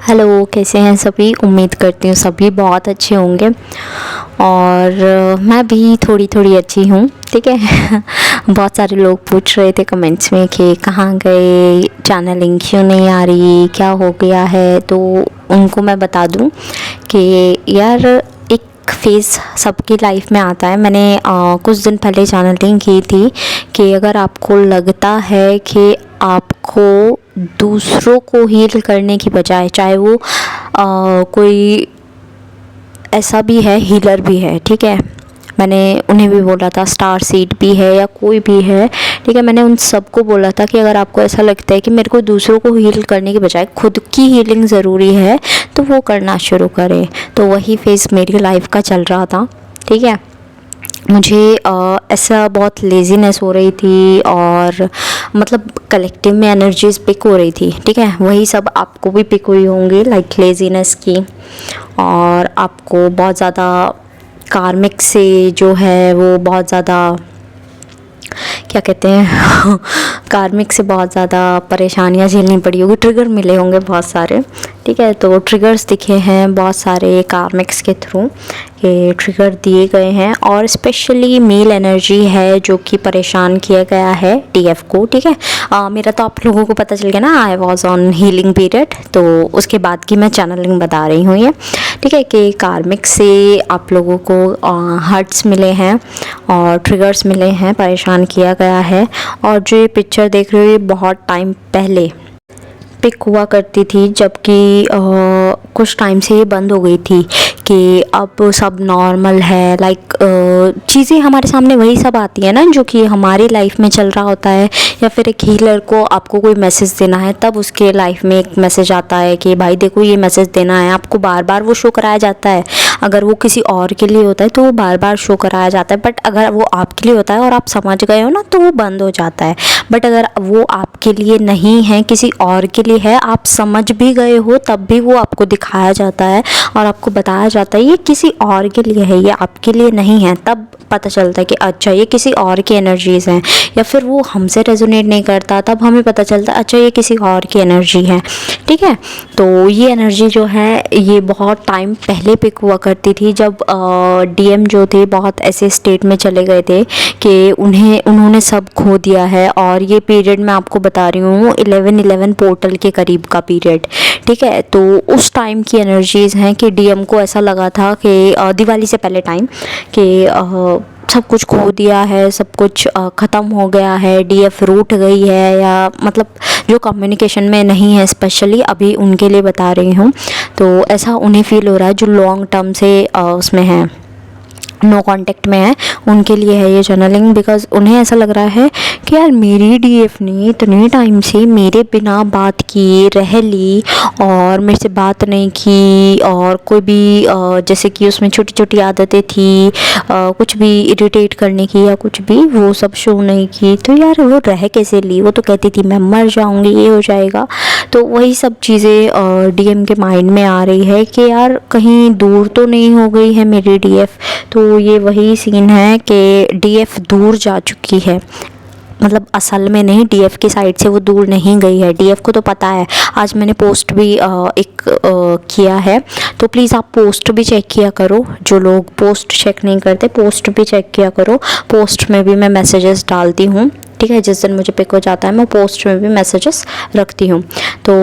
Hello, कैसे हैं सभी। उम्मीद करती हूँ सभी बहुत अच्छे होंगे और मैं भी थोड़ी थोड़ी अच्छी हूँ। ठीक है। बहुत सारे लोग पूछ रहे थे कमेंट्स में कि कहाँ गए, चैनलिंग क्यों नहीं आ रही, क्या हो गया है। तो उनको मैं बता दूँ कि यार एक फेज़ सबकी लाइफ में आता है। मैंने कुछ दिन पहले चैनलिंग की थी कि अगर आपको लगता है कि आपको दूसरों को हील करने की बजाय, चाहे वो कोई ऐसा भी है, हीलर भी है, ठीक है, मैंने उन्हें भी बोला था, स्टार सीड भी है या कोई भी है, ठीक है, मैंने उन सबको बोला था कि अगर आपको ऐसा लगता है कि मेरे को दूसरों को हील करने के बजाय खुद की हीलिंग ज़रूरी है तो वो करना शुरू करें। तो वही फेज़ मेरी लाइफ का चल रहा था। ठीक है, मुझे ऐसा बहुत लेज़ीनेस हो रही थी और मतलब कलेक्टिव में एनर्जीज़ पिक हो रही थी। ठीक है, वही सब आपको भी पिक हुई होंगी, लाइक लेज़ीनेस की, और आपको बहुत ज़्यादा कार्मिक से जो है वो बहुत ज़्यादा क्या कहते हैं कार्मिक से बहुत ज़्यादा परेशानियाँ झेलनी पड़ी होगी, ट्रिगर मिले होंगे बहुत सारे। ठीक है, तो ट्रिगर्स दिखे हैं बहुत सारे कार्मिक्स के थ्रू, ये ट्रिगर दिए गए हैं और स्पेशली मेल एनर्जी है जो कि परेशान किया गया है डीएफ को। ठीक है, मेरा तो आप लोगों को पता चल गया ना, I was on healing period, तो उसके बाद की मैं चैनलिंग बता रही हूँ ये। ठीक है, कि कार्मिक से आप लोगों को हर्ट्स मिले हैं और ट्रिगर्स मिले हैं, परेशान किया गया है। और जो ये पिक्चर देख रहे हो ये बहुत टाइम पहले पिक हुआ करती थी, जबकि कुछ टाइम से ये बंद हो गई थी कि अब सब नॉर्मल है, लाइक चीज़ें हमारे सामने वही सब आती है ना जो कि हमारी लाइफ में चल रहा होता है, या फिर एक हीलर को आपको कोई मैसेज देना है तब उसके लाइफ में एक मैसेज आता है कि भाई देखो ये मैसेज देना है आपको, बार बार वो शो कराया जाता है। अगर वो किसी और के लिए होता है तो वो बार बार शो कराया जाता है, बट अगर वो आपके लिए होता है और आप समझ गए हो ना तो वो बंद हो जाता है। बट अगर वो आपके लिए नहीं है, किसी और के लिए है, आप समझ भी गए हो तब भी वो आपको दिखाया जाता है और आपको बताया जाता है ये किसी और के लिए है, ये आपके लिए नहीं है। तब पता चलता है कि अच्छा ये किसी और की एनर्जीज़ हैं, या फिर वो हमसे रेजोनेट नहीं करता, तब हमें पता चलता है अच्छा ये किसी और की एनर्जी है। ठीक है, तो ये एनर्जी जो है ये बहुत टाइम पहले पिक हुआ करती थी, जब डीएम जो थे बहुत ऐसे स्टेट में चले गए थे कि उन्होंने सब खो दिया है। और ये पीरियड मैं आपको बता रही हूँ 11/11 पोर्टल के करीब का पीरियड। ठीक है, तो उस टाइम की एनर्जीज़ हैं कि डीएम को ऐसा लगा था कि दिवाली से पहले टाइम कि सब कुछ खो दिया है, सब कुछ ख़त्म हो गया है, डीएफ रूठ गई है, या मतलब जो कम्युनिकेशन में नहीं है, स्पेशली अभी उनके लिए बता रही हूँ। तो ऐसा उन्हें फील हो रहा है जो लॉन्ग टर्म से उसमें है, नो कांटेक्ट में है, उनके लिए है ये चैनलिंग। बिकॉज उन्हें ऐसा लग रहा है कि यार मेरी डीएफ ने इतने टाइम से मेरे बिना बात किए रह ली और मेरे से बात नहीं की, और कोई भी जैसे कि उसमें छोटी छोटी आदतें थी, कुछ भी इरिटेट करने की या कुछ भी, वो सब शो नहीं की। तो यार वो रह कैसे ली, वो तो कहती थी मैं मर जाऊँगी, ये हो जाएगा। तो वही सब चीज़ें डीएम के माइंड में आ रही है कि यार कहीं दूर तो नहीं हो गई है मेरी डीएफ। तो ये वही सीन है कि डीएफ दूर जा चुकी है, मतलब असल में नहीं, डीएफ की साइड से वो दूर नहीं गई है, डीएफ को तो पता है। आज मैंने पोस्ट भी किया है, तो प्लीज़ आप पोस्ट भी चेक किया करो। जो लोग पोस्ट चेक नहीं करते, पोस्ट भी चेक किया करो। पोस्ट में भी मैं मैसेजेस डालती हूँ। ठीक है, जिस दिन मुझे पिक हो जाता है मैं पोस्ट में भी मैसेजेस रखती हूँ। तो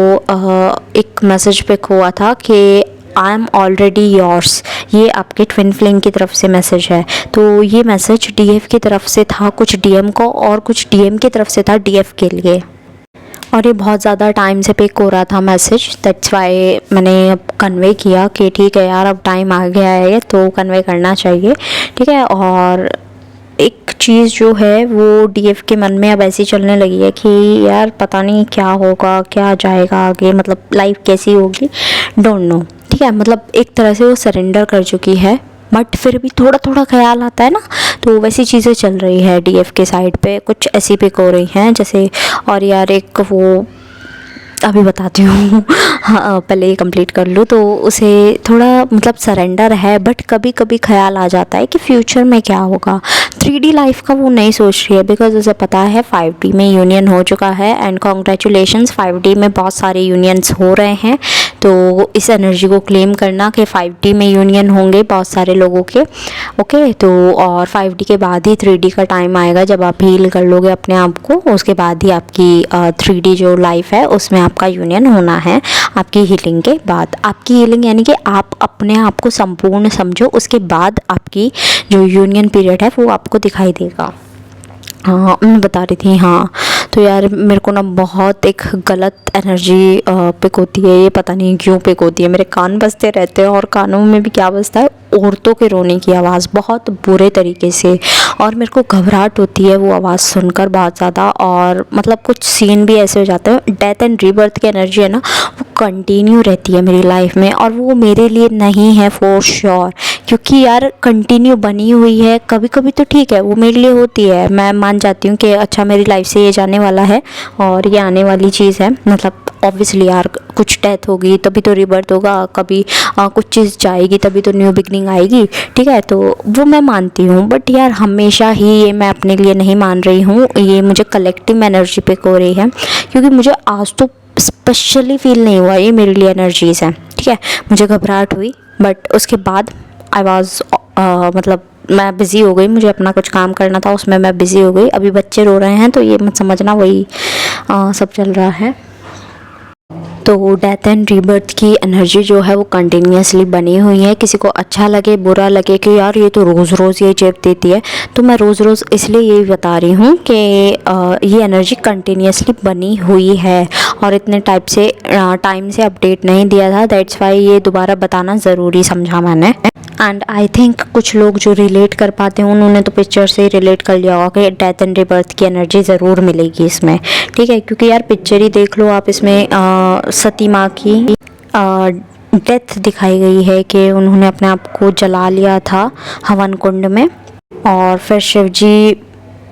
एक मैसेज पिक हुआ था कि आई एम ऑलरेडी योर्स, ये आपके ट्विन फ्लेम की तरफ से मैसेज है। तो ये मैसेज डीएफ की तरफ से था कुछ डीएम को, और कुछ डीएम की तरफ से था डीएफ के लिए, और ये बहुत ज़्यादा टाइम से पिक हो रहा था मैसेज। दैट्स वाई मैंने अब कन्वे किया कि ठीक है यार अब टाइम आ गया है तो कन्वे करना चाहिए। ठीक है, और एक चीज़ जो है वो डीएफ के मन में अब ऐसी चलने लगी है कि यार पता नहीं क्या होगा, क्या जाएगा आगे, मतलब लाइफ कैसी होगी, डोंट नो। ठीक है, मतलब एक तरह से वो सरेंडर कर चुकी है, बट फिर भी थोड़ा थोड़ा ख्याल आता है ना, तो वैसी चीज़ें चल रही है डीएफ के साइड पे, कुछ ऐसी पिक हो रही हैं जैसे। और यार एक वो अभी बताती हूँ हाँ, पहले ये कंप्लीट कर लूँ। तो उसे थोड़ा मतलब सरेंडर है, बट कभी कभी ख्याल आ जाता है कि फ्यूचर में क्या होगा। 3D लाइफ का वो नहीं सोच रही है, बिकॉज उसे पता है 5D में यूनियन हो चुका है, एंड कॉन्ग्रेचुलेशंस, 5D में बहुत सारे यूनियंस हो रहे हैं। तो इस एनर्जी को क्लेम करना कि 5D में यूनियन होंगे बहुत सारे लोगों के, ओके। तो और 5D के बाद ही 3D का टाइम आएगा जब आप हील कर लोगे अपने आप को, उसके बाद ही आपकी 3D जो लाइफ है उसमें आपका यूनियन होना है। आपकी हीलिंग के बाद, आपकी हीलिंग यानी कि आप अपने आप को संपूर्ण समझो, उसके बाद आपकी जो यूनियन पीरियड है वो आपको दिखाई देगा। हाँ, मैं बता रही थी, हाँ तो यार मेरे को ना बहुत एक गलत एनर्जी पिक होती है, ये पता नहीं क्यों पिक होती है। मेरे कान बजते रहते हैं और कानों में भी क्या बजता है, औरतों के रोने की आवाज़ बहुत बुरे तरीके से, और मेरे को घबराहट होती है वो आवाज़ सुनकर बहुत ज़्यादा। और मतलब कुछ सीन भी ऐसे हो जाते हैं। डेथ एंड रीबर्थ की एनर्जी है ना वो कंटिन्यू रहती है मेरी लाइफ में, और वो मेरे लिए नहीं है फॉर श्योर, क्योंकि यार कंटिन्यू बनी हुई है। कभी कभी तो ठीक है वो मेरे लिए होती है, मैं मान जाती हूँ कि अच्छा मेरी लाइफ से ये जाने वाला है और ये आने वाली चीज़ है। मतलब ऑब्वियसली यार कुछ डेथ होगी तभी तो रीबर्थ होगा, कभी कुछ चीज़ जाएगी तभी तो न्यू बिगनिंग आएगी, ठीक है, तो वो मैं मानती हूँ। बट यार हमेशा ही ये मैं अपने लिए नहीं मान रही हूँ, ये मुझे कलेक्टिव एनर्जी पिक हो रही है, क्योंकि मुझे आज तो स्पेशली फील नहीं हुआ ये मेरे लिए एनर्जीज़ हैं, ठीक है। मुझे घबराहट हुई बट उसके बाद आई वॉज मतलब मैं बिज़ी हो गई, मुझे अपना कुछ काम करना था उसमें मैं बिज़ी हो गई। अभी बच्चे रो रहे हैं तो ये मत समझना, वही सब चल रहा है। तो डेथ एंड रीबर्थ की एनर्जी जो है वो कंटिन्यूसली बनी हुई है। किसी को अच्छा लगे बुरा लगे कि यार ये तो रोज़ रोज़ ये चेप देती है, तो मैं रोज़ रोज़ इसलिए यही बता रही हूँ कि ये एनर्जी कंटिन्यूसली बनी हुई है और इतने टाइम से अपडेट नहीं दिया था। दैट्स वाई ये दोबारा बताना ज़रूरी समझा मैंने। एंड आई थिंक कुछ लोग जो रिलेट कर पाते हैं उन्होंने तो पिक्चर से ही रिलेट कर लिया होगा कि डेथ एंड रीबर्थ की एनर्जी ज़रूर मिलेगी इसमें, ठीक है। क्योंकि यार पिक्चर ही देख लो आप, इसमें सती माँ की डेथ दिखाई गई है कि उन्होंने अपने आप को जला लिया था हवन कुंड में, और फिर शिव जी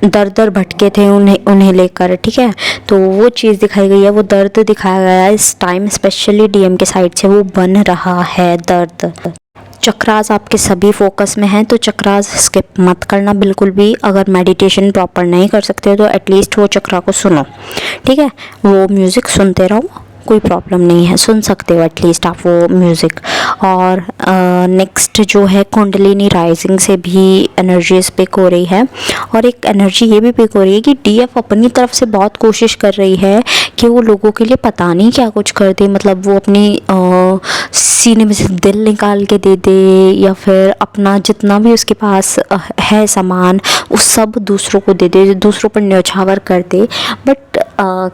दर दर भटके थे उन्हें लेकर, ठीक है। तो वो चीज़ दिखाई गई है, वो दर्द दिखाया गया है इस टाइम, स्पेशली डीएम के साइड से वो बन रहा है दर्द। चक्रास आपके सभी फोकस में हैं तो चक्रास स्किप मत करना बिल्कुल भी। अगर मेडिटेशन प्रॉपर नहीं कर सकते हो तो एटलीस्ट वो चक्रा को सुनो, ठीक है। वो म्यूज़िक सुनते रहो, कोई प्रॉब्लम नहीं है, सुन सकते हो एटलीस्ट आप वो म्यूज़िक। और नेक्स्ट जो है कुंडलिनी राइजिंग से भी एनर्जीज पिक हो रही है, और एक एनर्जी ये भी पिक हो रही है कि डीएफ अपनी तरफ से बहुत कोशिश कर रही है कि वो लोगों के लिए पता नहीं क्या कुछ कर दे। मतलब वो अपनी सीने में से दिल निकाल के दे दे, या फिर अपना जितना भी उसके पास है सामान उस सब दूसरों को दे दे, दूसरों पर न्यौछावर कर दे। बट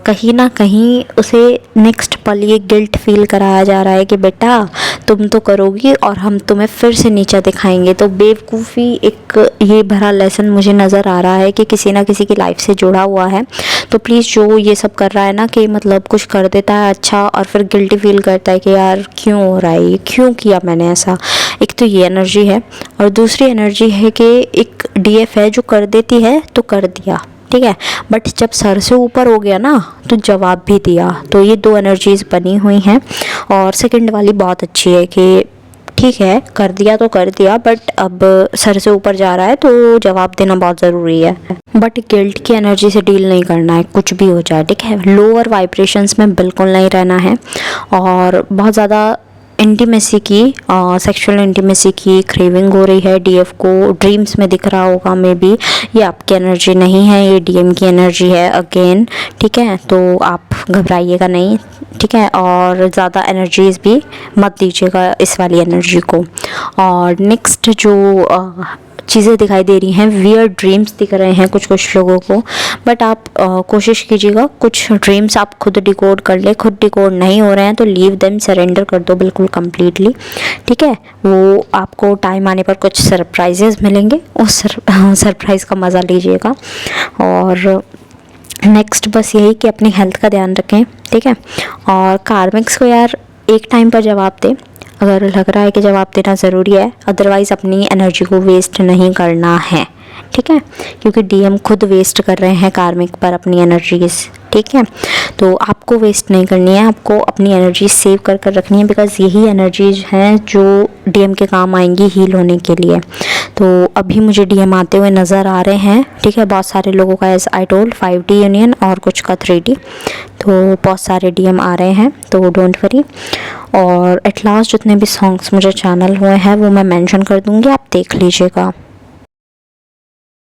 कहीं ना कहीं उसे नेक्स्ट पल ये गिल्ट फील कराया जा रहा है कि बेटा तुम तो करोगी और हम तुम्हें फिर से नीचा दिखाएंगे। तो बेवकूफ़ी एक ये भरा लेसन मुझे नज़र आ रहा है कि किसी ना किसी की लाइफ से जुड़ा हुआ है। तो प्लीज़ जो ये सब कर रहा है ना कि मतलब कुछ कर देता है अच्छा और फिर गिल्टी फील करता है कि यार क्यों हो रहा है, क्यों किया मैंने ऐसा। एक तो ये एनर्जी है, और दूसरी एनर्जी है कि एक डीएफ है जो कर देती है तो कर दिया, ठीक है, बट जब सर से ऊपर हो गया ना तो जवाब भी दिया। तो ये दो एनर्जीज बनी हुई हैं, और सेकंड वाली बहुत अच्छी है कि ठीक है कर दिया तो कर दिया, बट अब सर से ऊपर जा रहा है तो जवाब देना बहुत ज़रूरी है। बट गिल्ट की एनर्जी से डील नहीं करना है, कुछ भी हो जाए, ठीक है। लोअर वाइब्रेशंस में बिल्कुल नहीं रहना है, और बहुत ज़्यादा इंटीमेसी की सेक्सुअल इंटीमेसी की क्रेविंग हो रही है डीएफ को, ड्रीम्स में दिख रहा होगा मे बी। ये आपकी एनर्जी नहीं है, ये डीएम की एनर्जी है अगेन, ठीक है। तो आप घबराइएगा नहीं, ठीक है, और ज़्यादा एनर्जीज भी मत दीजिएगा इस वाली एनर्जी को। और नेक्स्ट जो चीज़ें दिखाई दे रही हैं, वियर्ड ड्रीम्स दिख रहे हैं कुछ लोगों को, बट आप कोशिश कीजिएगा कुछ ड्रीम्स आप खुद डिकोड कर ले। खुद डिकोड नहीं हो रहे हैं तो लीव देम, सरेंडर कर दो बिल्कुल कम्प्लीटली, ठीक है। वो आपको टाइम आने पर कुछ सरप्राइजेस मिलेंगे, उस सरप्राइज़ का मज़ा लीजिएगा। और नेक्स्ट बस यही कि अपनी हेल्थ का ध्यान रखें, ठीक है। और कार्मिक्स को यार एक टाइम पर जवाब दें अगर लग रहा है कि जवाब देना ज़रूरी है, अदरवाइज़ अपनी एनर्जी को वेस्ट नहीं करना है, ठीक है, क्योंकि डीएम खुद वेस्ट कर रहे हैं कार्मिक पर अपनी एनर्जीज, ठीक है। तो आपको वेस्ट नहीं करनी है, आपको अपनी एनर्जी सेव कर रखनी है, बिकॉज यही एनर्जीज हैं जो डीएम के काम आएंगी हील होने के लिए। तो अभी मुझे डीएम आते हुए नज़र आ रहे हैं, ठीक है, बहुत सारे लोगों का, as I told 5D union और कुछ का 3D, तो बहुत सारे डीएम आ रहे हैं, तो डोंट वरी। और एट लास्ट जितने भी सॉन्ग्स मुझे चैनल हुए हैं वो मैं मेंशन कर दूँगी, आप देख लीजिएगा।